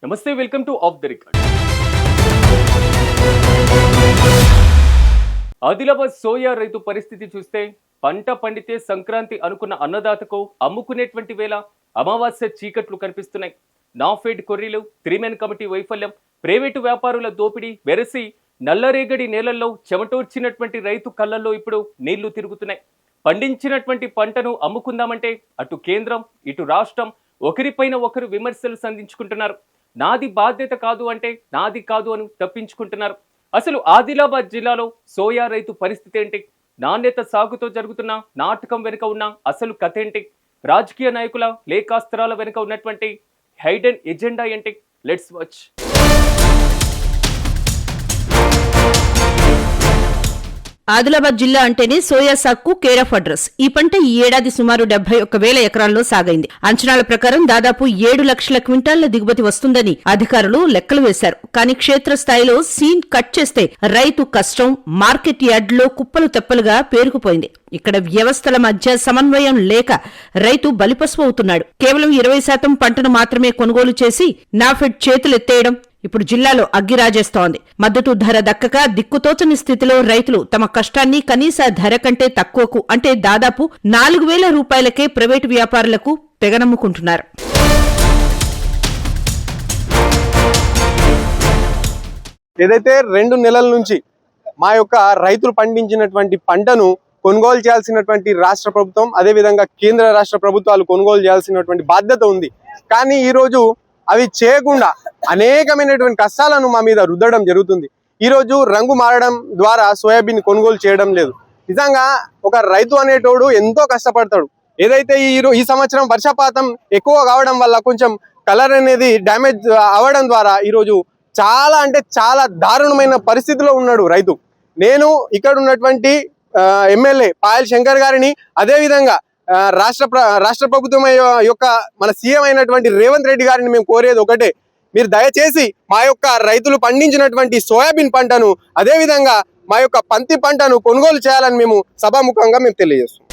నమస్తే, welcome to of the record. Adilabad soya రైతు పరిస్థితి చూస్తే పంట పండితే సంక్రాంతి అనుకున్న అన్నదాతకు అమ్ముకునేటువంటి వేళ అమావాస్య చీకట్లు కనిపిస్తున్నాయి. నాఫెడ్ కొర్రీలు, త్రీమెన్ కమిటీ వైఫల్యం, ప్రైవేటు వ్యాపారుల దోపిడీ వెరసి నల్లరేగడి నేలల్లో చెమటోర్చినటువంటి రైతు కళ్ళల్లో ఇప్పుడు నీళ్లు తిరుగుతున్నాయి. పండించినటువంటి పంటను అమ్ముకుందామంటే అటు కేంద్రం ఇటు రాష్ట్రం ఒకరిపైన ఒకరు విమర్శలు సంధించుకుంటున్నారు. నాది బాధ్యత కాదు అంటే నాది కాదు అని తప్పించుకుంటున్నారు. అసలు ఆదిలాబాద్ జిల్లాలో సోయా రైతు పరిస్థితి ఏంటి? నాణ్యత సాగుతో జరుగుతున్న నాటకం వెనుక ఉన్న అసలు కథ ఏంటి? రాజకీయ నాయకుల లేఖాస్త్రాల వెనుక ఉన్నటువంటి హైడెన్ ఎజెండా ఏంటి? Let's watch. ఆదిలాబాద్ జిల్లా అంటేనే సోయా సాగుకు కేర్ ఆఫ్ అడ్రస్. ఈ పంట ఈ ఏడాది సుమారు 71,000 ఎకరాల్లో సాగైంది. అంచనాల ప్రకారం దాదాపు 7 లక్షల క్వింటాళ్ల దిగుబడి వస్తుందని అధికారులు లెక్కలు వేశారు. కానీ క్షేత్రస్థాయిలో సీన్ కట్ చేస్తే రైతు కష్టం మార్కెట్ యార్డులో కుప్పలు తెప్పలుగా పేరుకుపోయింది. ఇక్కడ వ్యవస్థల మధ్య సమన్వయం లేక రైతు బలిపశువు అవుతున్నాడు. కేవలం 20% పంటను మాత్రమే కొనుగోలు చేసి నాఫెడ్ చేతులెత్తేయడం ఇప్పుడు జిల్లాలో అగ్గిరాజేస్తోంది. మద్దతు ధర దక్కక దిక్కుతోచని స్థితిలో రైతులు తమ కష్టాన్ని కనీస ధర కంటే తక్కువకు అంటే దాదాపు 4,000 రూపాయలకే ప్రైవేటు వ్యాపారులకు తెగనమ్ముకుంటున్నారు. ఏదైతే 2 నెలల నుంచి మా యొక్క రైతులు పండించినటువంటి పంటను కొనుగోలు చేయాల్సినటువంటి రాష్ట్ర ప్రభుత్వం, అదేవిధంగా కేంద్ర రాష్ట్ర ప్రభుత్వాలు కొనుగోలు చేయాల్సినటువంటి బాధ్యత ఉంది. కానీ ఈరోజు అవి చేయకుండా అనేకమైనటువంటి కష్టాలను మా మీద రుద్దడం జరుగుతుంది. ఈరోజు రంగు మారడం ద్వారా సోయాబీన్ కొనుగోలు చేయడం లేదు. నిజంగా ఒక రైతు అనేటోడు ఎంతో కష్టపడతాడు. ఏదైతే ఈ సంవత్సరం వర్షపాతం ఎక్కువ కావడం వల్ల కొంచెం కలర్ అనేది డ్యామేజ్ అవ్వడం ద్వారా ఈరోజు చాలా అంటే చాలా దారుణమైన పరిస్థితిలో ఉన్నాడు రైతు. నేను ఇక్కడ ఉన్నటువంటి ఎమ్మెల్యే పాయల్ శంకర్ గారిని, అదేవిధంగా రాష్ట్ర ప్రభుత్వం యొక్క మన సీఎం అయినటువంటి రేవంత్ రెడ్డి గారిని మేము కోరేది ఒకటే, మీరు దయచేసి మా యొక్క రైతులు పండించినటువంటి సోయాబీన్ పంటను, అదేవిధంగా మా యొక్క పంతి పంటను కొనుగోలు చేయాలని మేము సభాముఖంగా మేము తెలియజేస్తాం.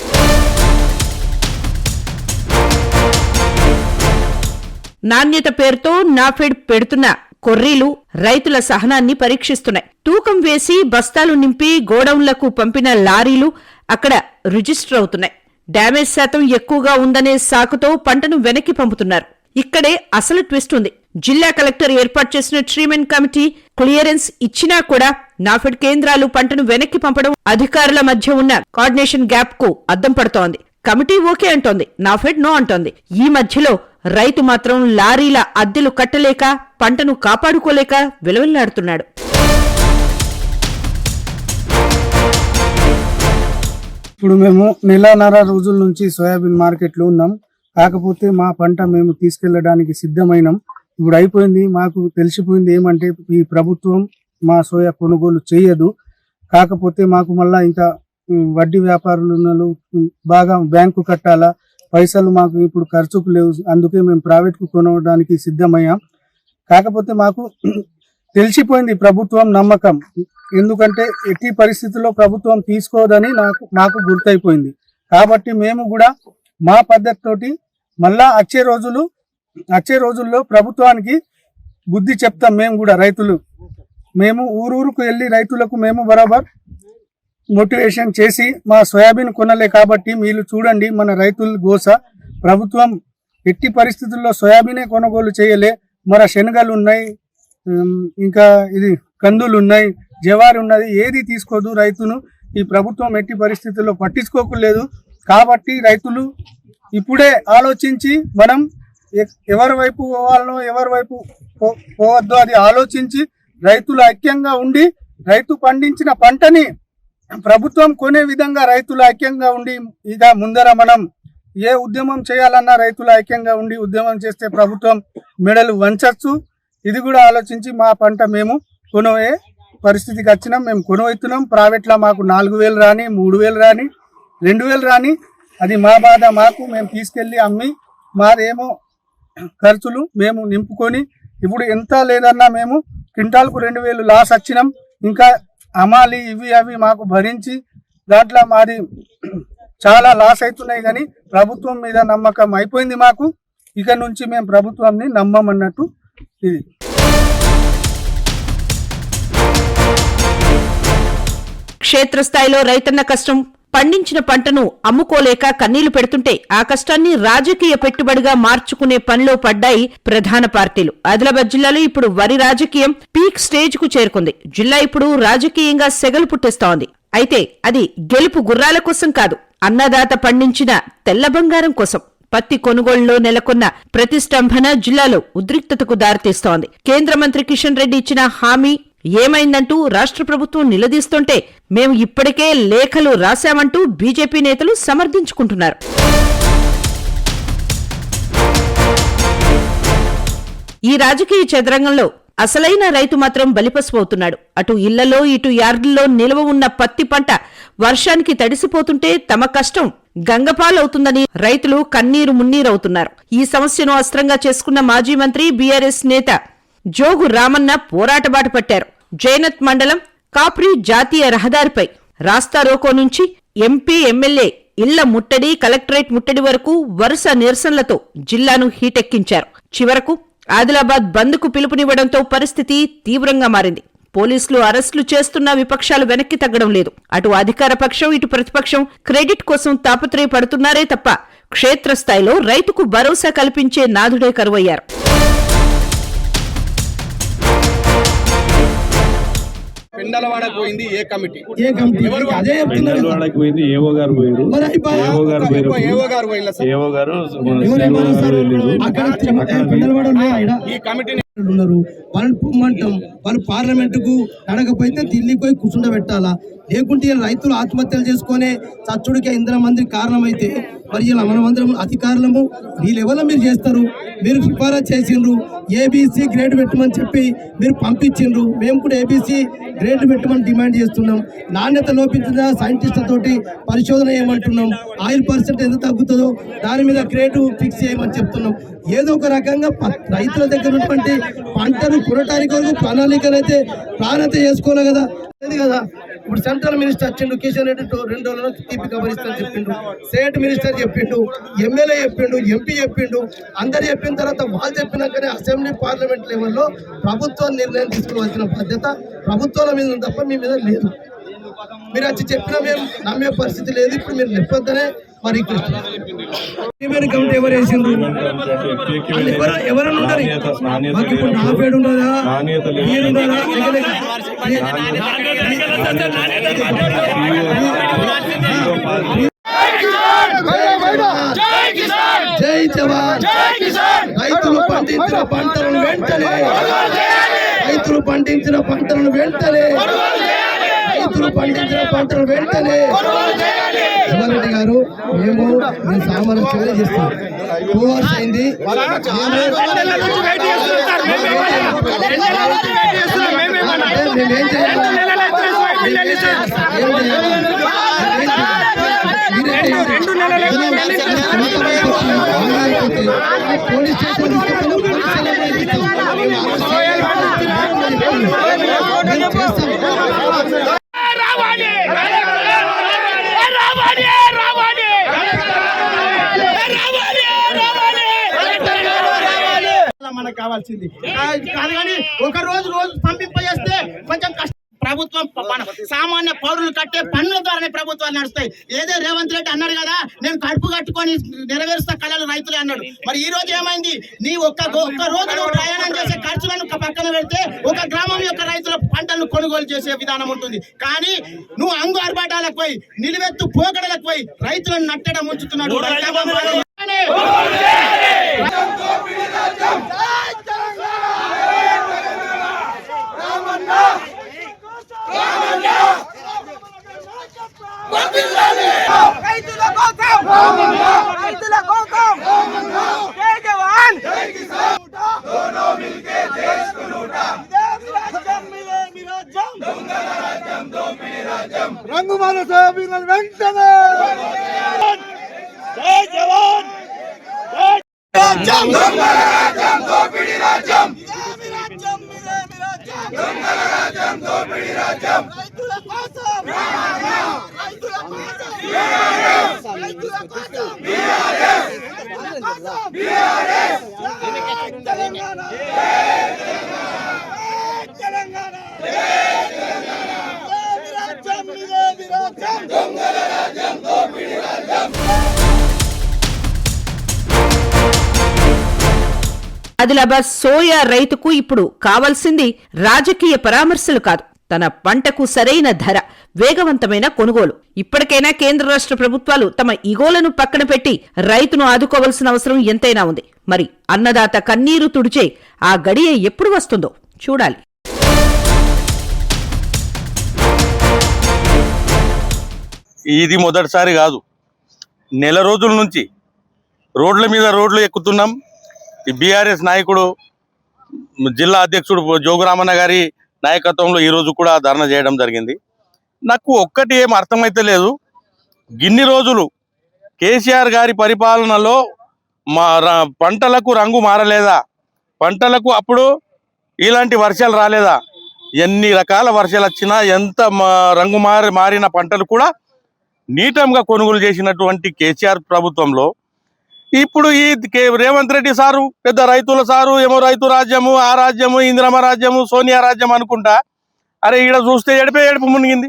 నాణ్యత పేరుతో నాఫెడ్ పెడుతున్న కొర్రీలు రైతుల సహనాన్ని పరీక్షిస్తున్నాయి. తూకం వేసి బస్తాలు నింపి గోడౌన్లకు పంపిన లారీలు అక్కడ రిజిస్టర్ అవుతున్నాయి. డ్యామేజ్ శాతం ఎక్కువగా ఉందనే సాకుతో పంటను వెనక్కి పంపుతున్నారు. ఇక్కడే అసలు ట్విస్ట్ ఉంది. జిల్లా కలెక్టర్ ఏర్పాటు చేసిన త్రీమెన్ కమిటీ క్లియరెన్స్ ఇచ్చినా కూడా నాఫెడ్ కేంద్రాలు పంటను వెనక్కి పంపడం అధికారుల మధ్య ఉన్న కోఆర్డినేషన్ గ్యాప్ కు అద్దం పడుతోంది. కమిటీ ఓకే అంటోంది, నాఫెడ్ నో అంటోంది. ఈ మధ్యలో రైతు మాత్రం లారీల అద్దెలు కట్టలేక పంటను కాపాడుకోలేక విలవిల్లాడుతున్నాడు. ఇప్పుడు మేము నెలన్నర రోజుల నుంచి సోయాబీన్ మార్కెట్లో ఉన్నాం. కాకపోతే మా పంట మేము తీసుకెళ్లడానికి సిద్ధమైనాం. ఇప్పుడు అయిపోయింది. మాకు తెలిసిపోయింది ఏమంటే ఈ ప్రభుత్వం మా సోయా కొనుగోలు చేయదు. కాకపోతే మాకు మళ్ళా ఇంకా వడ్డీ వ్యాపారులు బాగా బ్యాంకు కట్టాలా, పైసలు మాకు ఇప్పుడు ఖర్చుకు లేవు. అందుకే మేము ప్రైవేట్కు కొనడానికి సిద్ధమయ్యాం. కాకపోతే మాకు తెలిసిపోయింది ప్రభుత్వం నమ్మకం. ఎందుకంటే ఎట్టి పరిస్థితుల్లో ప్రభుత్వం తీసుకోదని నాకు గుర్తయిపోయింది. కాబట్టి మేము కూడా మా పద్ధతితోటి మళ్ళా వచ్చే రోజుల్లో ప్రభుత్వానికి బుద్ధి చెప్తాం. మేము కూడా రైతులు మేము ఊరూరుకు వెళ్ళి రైతులకు మేము బరాబర్ మోటివేషన్ చేసి మా సోయాబీన్ కొనలే కాబట్టి మీరు చూడండి మన రైతుల గోస. ప్రభుత్వం ఎట్టి పరిస్థితుల్లో సోయాబీనే కొనుగోలు చేయలే. మన శనగలు ఉన్నాయి, ఇంకా ఇది కందులు ఉన్నాయి, జవారి ఉన్నది, ఏది తీసుకోదు. రైతును ఈ ప్రభుత్వం ఎట్టి పరిస్థితుల్లో పట్టించుకోకలేదు. కాబట్టి రైతులు ఇప్పుడే ఆలోచించి మనం ఎవరి వైపు పోవాలనో ఎవరి వైపు పోవద్దో అది ఆలోచించి రైతులు ఐక్యంగా ఉండి రైతు పండించిన పంటని ప్రభుత్వం కొనే విధంగా రైతులు ఐక్యంగా ఉండి ఇక ముందర మనం ఏ ఉద్యమం చేయాలన్నా రైతులు ఐక్యంగా ఉండి ఉద్యమం చేస్తే ప్రభుత్వం మెడలు వంచచ్చు. ఇది కూడా ఆలోచించి మా పంట మేము కొనవే పరిస్థితికి వచ్చినాం. మేము కొనువైతున్నాం. ప్రైవేట్లో మాకు 4,000 రాని, 3,000 రాని, 2,000 రాని, అది మా బాధ. మేము తీసుకెళ్ళి అమ్మి మాదేమో ఖర్చులు మేము నింపుకొని ఇప్పుడు ఎంత లేదన్నా మేము క్వింటాల్కు 2,000 లాస్ వచ్చినాం. ఇంకా అమాలి ఇవి అవి మాకు భరించి దాంట్లో మాది చాలా లాస్ అవుతున్నాయి. కానీ ప్రభుత్వం మీద నమ్మకం అయిపోయింది మాకు. ఇక నుంచి మేము ప్రభుత్వాన్ని నమ్మమన్నట్టు ఇది క్షేత్రస్థాయిలో రైతన్న కష్టం పండించిన పంటను అమ్ముకోలేక కన్నీళ్లు పెడుతుంటే ఆ కష్టాన్ని రాజకీయ పెట్టుబడిగా మార్చుకునే పనిలో పడ్డాయి ప్రధాన పార్టీలు. ఆదిలాబాద్ జిల్లాలో ఇప్పుడు వరి రాజకీయం పీక్ స్టేజ్ కు చేరుకుంది. జిల్లా ఇప్పుడు రాజకీయంగా సెగలు పుట్టిస్తోంది. అయితే అది గెలుపు గుర్రాల కోసం కాదు, అన్నదాత పండించిన తెల్ల బంగారం కోసం. పత్తి కొనుగోలులో నెలకొన్న ప్రతిష్టంభన జిల్లాలో ఉద్రిక్తతకు దారితీస్తోంది. కేంద్ర మంత్రి కిషన్ రెడ్డి ఇచ్చిన హామీ ఏమైందంటూ రాష్ట్ర ప్రభుత్వం నిలదీస్తుంటే మేము ఇప్పటికే లేఖలు రాశామంటూ బీజేపీ నేతలు సమర్థించుకుంటున్నారు. ఈ రాజకీయ చదరంగంలో అసలైన రైతు మాత్రం బలిపశువవుతున్నాడు. అటు ఇళ్లలో ఇటు యార్డుల్లో నిల్వ ఉన్న పత్తి పంట వర్షానికి తడిసిపోతుంటే తమ కష్టం గంగపాలవుతుందని రైతులు కన్నీరు మున్నీరవుతున్నారు. ఈ సమస్యను అస్త్రంగా చేసుకున్న మాజీ మంత్రి బీఆర్ఎస్ నేత జోగు రామన్న పోరాటబాట పట్టారు. జైనత్ మండలం కాప్రి జాతీయ రహదారిపై రాస్తారోకో నుంచి ఎంపీ ఎమ్మెల్యే ఇళ్ల ముట్టడి, కలెక్టరేట్ ముట్టడి వరకు వరుస నిరసనలతో జిల్లాను హీటెక్కించారు. చివరకు ఆదిలాబాద్ బంద్కు పిలుపునివ్వడంతో పరిస్థితి తీవ్రంగా మారింది. పోలీసులు అరెస్టులు చేస్తున్న విపక్షాలు వెనక్కి తగ్గడం లేదు. అటు అధికార పక్షం ఇటు ప్రతిపక్షం క్రెడిట్ కోసం తాపత్రయపడుతున్నారే తప్ప క్షేత్రస్థాయిలో రైతుకు భరోసా కల్పించే నాథుడే కరువయ్యారు. పెండలవాడకు పోయింది ఏ కమిటీ ఎవరు అదే పెండలవాడకు పోయింది ఏవో గారు పోయారు. ఏవో గారు ఈ కమిటీ ఉన్నారు. వాళ్ళని పొమ్మంటాం, వాళ్ళు పార్లమెంట్ కు అడగపోతే ఢిల్లీకి పోయి కూర్చుండబెట్టాలా? లేకుంటే రైతులు ఆత్మహత్యలు చేసుకునే చచ్చుడికి ఇందిరా మందికి కారణమైతే మరి ఇలా మనమందరం అధికారులము వీళ్ళెవరో మీరు చేస్తారు. మీరు సిఫారసు చేసిండ్రు, ఏబీసీ గ్రేడ్ పెట్టమని చెప్పి మీరు పంపించిండ్రు. మేము కూడా ఏబీసీ గ్రేడ్ పెట్టమని డిమాండ్ చేస్తున్నాం. నాణ్యత లోపించిన సైంటిస్టులతోటి పరిశోధన చేయమంటున్నాం. ఆయిల్ పర్సెంట్ ఎంత తగ్గుతుందో దాని మీద గ్రేడ్ ఫిక్స్ చేయమని చెప్తున్నాం. ఏదో ఒక రకంగా రైతుల దగ్గర ఉన్నటువంటి పంటను కొనటానికి వరకు ప్రణాళికనైతే చేసుకోవాలి కదా. కదా ఇప్పుడు సెంట్రల్ మినిస్టర్ వచ్చిండు, కిషన్ రెడ్డి 2 రోజుల్లో తీపి కబరిస్తాను చెప్పిండు, స్టేట్ మినిస్టర్ చెప్పిండు, ఎమ్మెల్యే చెప్పిండు, ఎంపీ చెప్పిండు. అందరు చెప్పిన తర్వాత వాళ్ళు చెప్పినాకనే అసెంబ్లీ పార్లమెంట్ లెవెల్లో ప్రభుత్వం నిర్ణయం తీసుకోవాల్సిన బాధ్యత ప్రభుత్వాల మీద ఉంది తప్ప మీ మీద లేదు. మీరు వచ్చి చెప్పినా మేము నమ్మే పరిస్థితి లేదు. ఇప్పుడు మీరు చెప్పొద్దనే మరి కమిటీ ఎవరు వేసిండ్రు? ఎవరన్నా ఉంటారు. మాకు ఇప్పుడు నా పేరు ఉండదా, మీరుండదా? జై జవాన్. రైతులు పండించిన పంటలను వెంటనే రైతులు పండించిన పంటలను వెంటనే శివారెడ్డి గారు మేము సామరస్యంగా చేస్తాం. 2 hours అయింది. పోలీస్ స్టేషన్ మనకు కావాల్సింది కాదు కానీ ఒక రోజు పంపింపజేస్తే కొంచెం కష్టం. ప్రభుత్వం సామాన్య పౌరులు కట్టే పన్నుల ద్వారానే ప్రభుత్వాలు నడుస్తాయి. ఏదో రేవంత్ రెడ్డి అన్నాడు కదా, నేను కడుపు కట్టుకొని నెరవేరుస్తా కళలు రైతులే అన్నాడు. మరి ఈ రోజు ఏమైంది? నీ ఒక్క రోజు ప్రయాణం చేసే ఖర్చులను పక్కన పెడితే ఒక గ్రామం యొక్క రైతుల పంటలను కొనుగోలు చేసే విధానం ఉంటుంది. కానీ నువ్వు అంగు ఆర్భాటాలకు పోయి నిలువెత్తు పోకడలకు పోయి రైతులను నట్టడం ఉంచుతున్నాడు. రంగుమాల సోయాబీన్ వెంటనే జై జవాన్ తెలంగాణ ఆదిలాబాద్ సోయా రైతుకు ఇప్పుడు కావాల్సింది రాజకీయ పరామర్శలు కాదు, తన పంటకు సరైన ధర, వేగవంతమైన కొనుగోలు. ఇప్పటికైనా కేంద్ర రాష్ట్ర ప్రభుత్వాలు తమ ఇగోలను పక్కన పెట్టి రైతును ఆదుకోవాల్సిన అవసరం ఎంతైనా ఉంది. మరి అన్నదాత కన్నీరు తుడిచే ఆ గడియ ఎప్పుడు వస్తుందో చూడాలి. ఇది మొదటిసారి కాదు, నెల రోజుల నుంచి రోడ్ల మీద రోడ్లు ఎక్కుతున్నాం. ఈ బీఆర్ఎస్ నాయకుడు జిల్లా అధ్యక్షుడు జోగురామన్న గారి నాయకత్వంలో ఈరోజు కూడా ధర్నా చేయడం జరిగింది. నాకు ఒక్కటి ఏం అర్థమైతే లేదు, గిన్ని రోజులు కేసీఆర్ గారి పరిపాలనలో పంటలకు రంగు మారలేదా? పంటలకు అప్పుడు ఇలాంటి వర్షాలు రాలేదా? ఎన్ని రకాల వర్షాలు వచ్చినా ఎంత రంగు మారిన పంటలు కూడా నీటంగా కొనుగోలు చేసినటువంటి కేసీఆర్ ప్రభుత్వంలో ఇప్పుడు ఈ రేవంత్ రెడ్డి సారు పెద్ద రైతుల సారు, ఏమో రైతు రాజ్యము, ఆ రాజ్యము, ఇందిరమ్మ రాజ్యము, సోనియా రాజ్యం అనుకుంటా. అరే ఈడ చూస్తే ఏడుపు మునిగింది.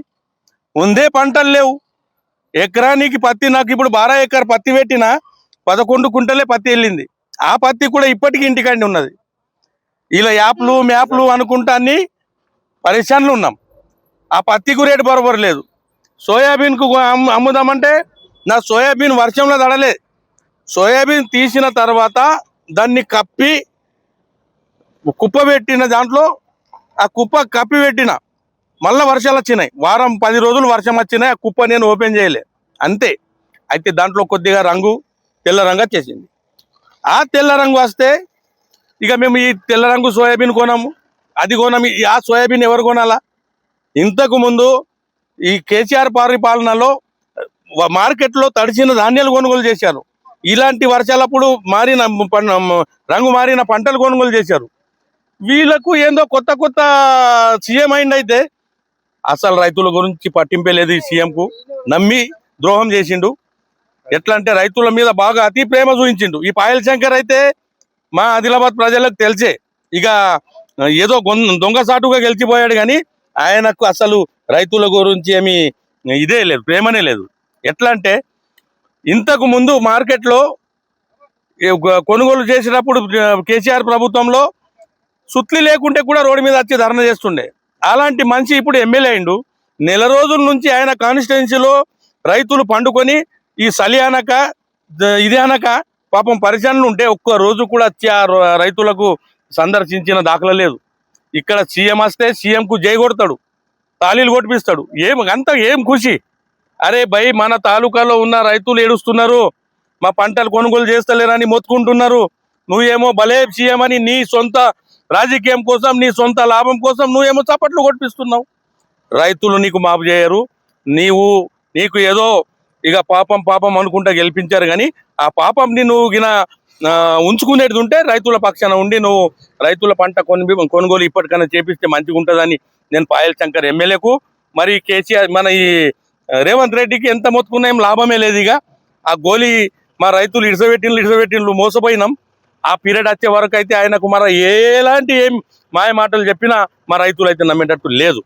ముందే పంటలు లేవు. ఎకరానికి పత్తి, నాకు ఇప్పుడు 12 ఎకర్ పత్తి పెట్టినా 11 కుంటలే పత్తి వెళ్ళింది. ఆ పత్తి కూడా ఇప్పటికీ ఇంటికండి ఉన్నది. ఇలా మ్యాప్లు అనుకుంటా అన్ని పరిశాన్లు ఉన్నాం. ఆ పత్తికు రేటు బరోబరు లేదు. సోయాబీన్కు అమ్ముదామంటే నా సోయాబీన్ వర్షంలో తడలే. సోయాబీన్ తీసిన తర్వాత దాన్ని కప్పి కుప్ప పెట్టిన, దాంట్లో ఆ కుప్ప కప్పి పెట్టిన, మళ్ళీ వర్షాలు వచ్చినాయి. వారం 10 రోజులు వర్షం వచ్చినాయి. ఆ కుప్ప నేను ఓపెన్ చేయలే అంతే. అయితే దాంట్లో కొద్దిగా తెల్ల రంగు వచ్చేసింది. ఆ తెల్ల రంగు వస్తే ఇక మేము ఈ తెల్ల రంగు సోయాబీన్ కొనము, అది కొనము. ఆ సోయాబీన్ ఎవరు కొనాలా? ఇంతకు ముందు ఈ కేసీఆర్ పరిపాలనలో మార్కెట్లో తడిసిన ధాన్యాలు కొనుగోలు చేశారు. ఇలాంటి వర్షాలప్పుడు రంగు మారిన పంటలు కొనుగోలు చేశారు. వీళ్ళకు ఏందో కొత్త సీఎం అయింది. అయితే అసలు రైతుల గురించి పట్టింపే లేదు. ఈ సీఎంకు నమ్మి ద్రోహం చేసిండు. ఎట్లా అంటే రైతుల మీద బాగా అతి ప్రేమ చూపించిండు. ఈ పాయల్ శంకర్ అయితే మా ఆదిలాబాద్ ప్రజలకు తెలిసే ఇక ఏదో దొంగసాటుగా గెలిచిపోయాడు, కానీ ఆయనకు అసలు రైతుల గురించి ఏమి ఇదే లేదు, ప్రేమనే లేదు. ఎట్లా అంటే ఇంతకు ముందు మార్కెట్లో కొనుగోలు చేసినప్పుడు కేసీఆర్ ప్రభుత్వంలో సుత్లి లేకుంటే కూడా రోడ్డు మీద వచ్చి ధర్నా చేస్తుండే. అలాంటి మనిషి ఇప్పుడు ఎమ్మెల్యే అయిండు. నెల రోజుల నుంచి ఆయన కాన్స్టిట్యున్సీలో రైతులు పండుకొని ఈ చలి అనక ఇది అనక పాపం పరిచయాలు ఉంటే ఒక్క రోజు కూడా వచ్చి ఆ రైతులకు సందర్శించిన దాఖలా లేదు. ఇక్కడ సీఎం వస్తే సీఎంకు జై కొడతాడు, తాళీలు కొట్టిపిస్తాడు. ఏం ఖుషి. అరే భయ్, మన తాలూకాలో ఉన్న రైతులు ఏడుస్తున్నారు, మా పంటలు కొనుగోలు చేస్తలేరని మొత్తుకుంటున్నారు. నువ్వేమో భలే సీఎం అని నీ సొంత రాజకీయం కోసం, నీ సొంత లాభం కోసం నువ్వేమో చప్పట్లు కొట్టిస్తున్నావు. రైతులు నీకు మాపు చేయరు. నీకు ఏదో ఇక పాపం అనుకుంటా గెలిపించారు, కానీ ఆ పాపంని నువ్వు ఉంచుకునేది ఉంటే రైతుల పక్షాన ఉండి నువ్వు రైతుల పంట కొనుగోలు ఇప్పటికైనా చేపిస్తే మంచిగా ఉంటుందని నేను పాయల్ శంకర్ ఎమ్మెల్యేకు, మరి కేసీఆర్ మన ఈ రేవంత్ రెడ్డికి ఎంత మొత్తుకున్నా ఏం లాభమే లేదు. ఇక ఆ గోలీ మా రైతులు ఇడిసబెట్టిండ్లు మోసపోయినాం. ఆ పీరియడ్ వచ్చే వరకు అయితే ఆయనకు ఎలాంటి ఏం మాయ మాటలు చెప్పినా మా రైతులు అయితే నమ్మేటట్టు లేదు.